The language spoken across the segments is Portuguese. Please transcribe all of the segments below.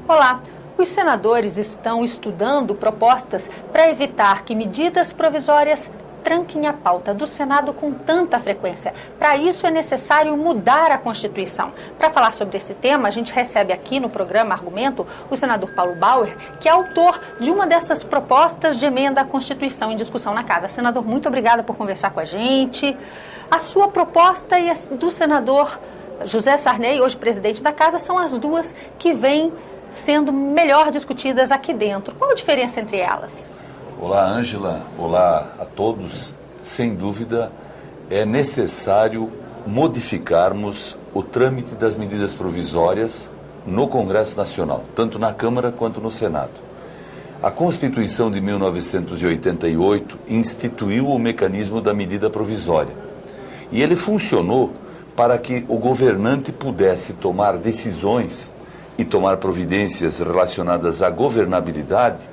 Olá, os senadores estão estudando propostas para evitar que medidas provisórias tranquem a pauta do Senado com tanta frequência. Para isso é necessário mudar a Constituição. Para falar sobre esse tema, a gente recebe aqui no programa Argumento o senador Paulo Bauer, que é autor de uma dessas propostas de emenda à Constituição em discussão na Casa. Senador, muito obrigada por conversar com a gente. A sua proposta e a do senador José Sarney, hoje presidente da Casa, são as duas que vêm sendo melhor discutidas aqui dentro. Qual a diferença entre elas? Olá, Ângela. Olá a todos. Sem dúvida, é necessário modificarmos o trâmite das medidas provisórias no Congresso Nacional, tanto na Câmara quanto no Senado. A Constituição de 1988 instituiu o mecanismo da medida provisória. E ele funcionou para que o governante pudesse tomar decisões e tomar providências relacionadas à governabilidade,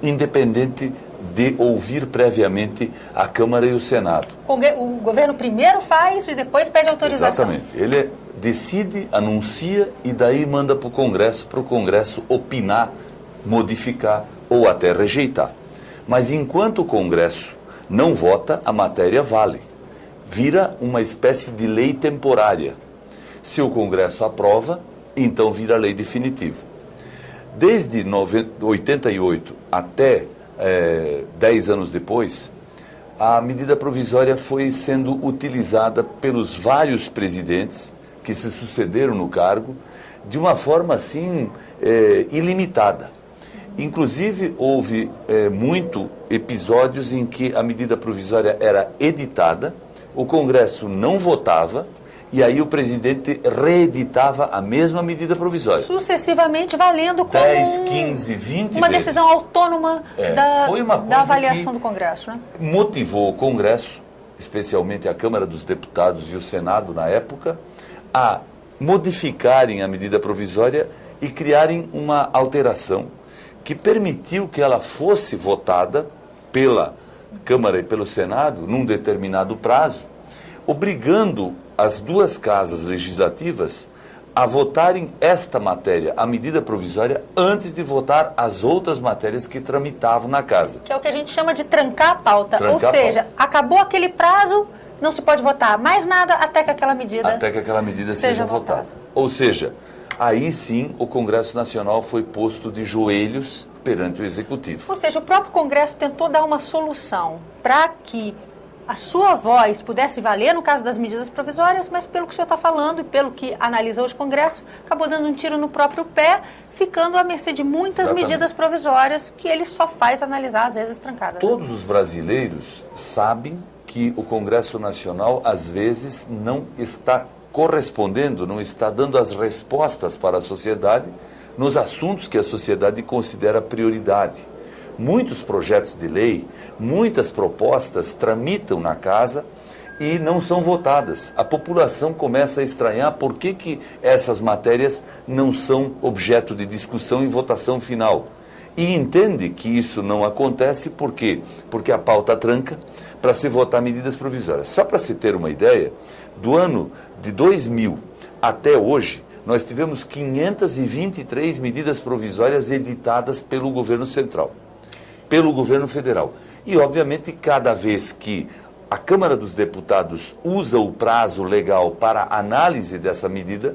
independente de ouvir previamente a Câmara e o Senado. O governo primeiro faz e depois pede autorização. Exatamente. Ele decide, anuncia e daí manda para o Congresso opinar, modificar ou até rejeitar. Mas enquanto o Congresso não vota, a matéria vale. Vira uma espécie de lei temporária. Se o Congresso aprova, então vira lei definitiva. Desde 88 até 10 anos depois, a medida provisória foi sendo utilizada pelos vários presidentes que se sucederam no cargo de uma forma assim ilimitada. Inclusive, houve muito episódios em que a medida provisória era editada, o Congresso não votava, e aí o presidente reeditava a mesma medida provisória. Sucessivamente valendo como 10, 15, 20 uma vezes. Decisão autônoma foi uma coisa da avaliação do Congresso, né? Motivou o Congresso, especialmente a Câmara dos Deputados e o Senado na época, a modificarem a medida provisória e criarem uma alteração que permitiu que ela fosse votada pela Câmara e pelo Senado num determinado prazo, obrigando as duas casas legislativas a votarem esta matéria, a medida provisória, antes de votar as outras matérias que tramitavam na casa. Que é o que a gente chama de trancar a pauta. Ou seja, acabou aquele prazo, não se pode votar mais nada até que aquela medida seja votada. Ou seja, aí sim o Congresso Nacional foi posto de joelhos perante o Executivo. Ou seja, o próprio Congresso tentou dar uma solução para que a sua voz pudesse valer no caso das medidas provisórias, mas pelo que o senhor está falando e pelo que analisa hoje o Congresso, acabou dando um tiro no próprio pé, ficando à mercê de muitas medidas provisórias que ele só faz analisar, às vezes, trancadas. Todos os brasileiros sabem que o Congresso Nacional, às vezes, não está correspondendo, não está dando as respostas para a sociedade nos assuntos que a sociedade considera prioridade. Muitos projetos de lei, muitas propostas tramitam na casa e não são votadas. A população começa a estranhar por que essas matérias não são objeto de discussão e votação final. E entende que isso não acontece por quê? Porque a pauta tranca para se votar medidas provisórias. Só para se ter uma ideia, do ano de 2000 até hoje, nós tivemos 523 medidas provisórias editadas pelo governo central, pelo governo federal. E, obviamente, cada vez que a Câmara dos Deputados usa o prazo legal para análise dessa medida,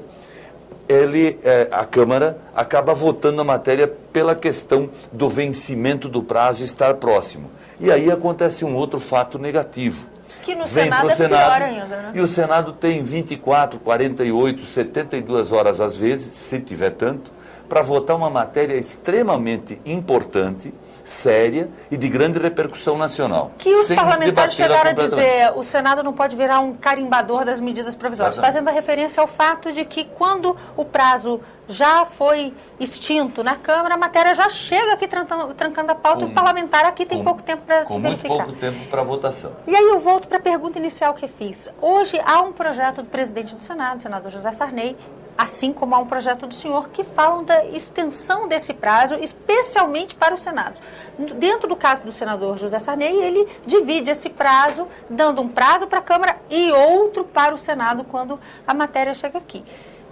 a Câmara acaba votando a matéria pela questão do vencimento do prazo estar próximo. E aí acontece um outro fato negativo. Que no Senado é pior ainda, né? E o Senado tem 24, 48, 72 horas, às vezes, se tiver tanto, para votar uma matéria extremamente importante, séria e de grande repercussão nacional. Que os parlamentares chegaram a dizer, o Senado não pode virar um carimbador das medidas provisórias, fazendo a referência ao fato de que quando o prazo já foi extinto na Câmara, a matéria já chega aqui trancando a pauta, e o parlamentar aqui tem pouco tempo para se verificar. Com muito pouco tempo para votação. E aí eu volto para a pergunta inicial que fiz. Hoje há um projeto do presidente do Senado, o senador José Sarney, assim como há um projeto do senhor que falam da extensão desse prazo, especialmente para o Senado. Dentro do caso do senador José Sarney, ele divide esse prazo, dando um prazo para a Câmara e outro para o Senado quando a matéria chega aqui.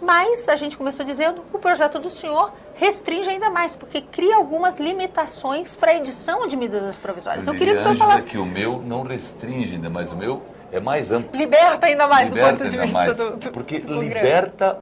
Mas, a gente começou dizendo, o projeto do senhor restringe ainda mais, porque cria algumas limitações para a edição de medidas provisórias. Eu queria que o senhor falasse... que o meu não restringe ainda mais, o meu é mais amplo. Liberta ainda mais Liberta do ponto de ainda vista mais, do porque Congresso. liberta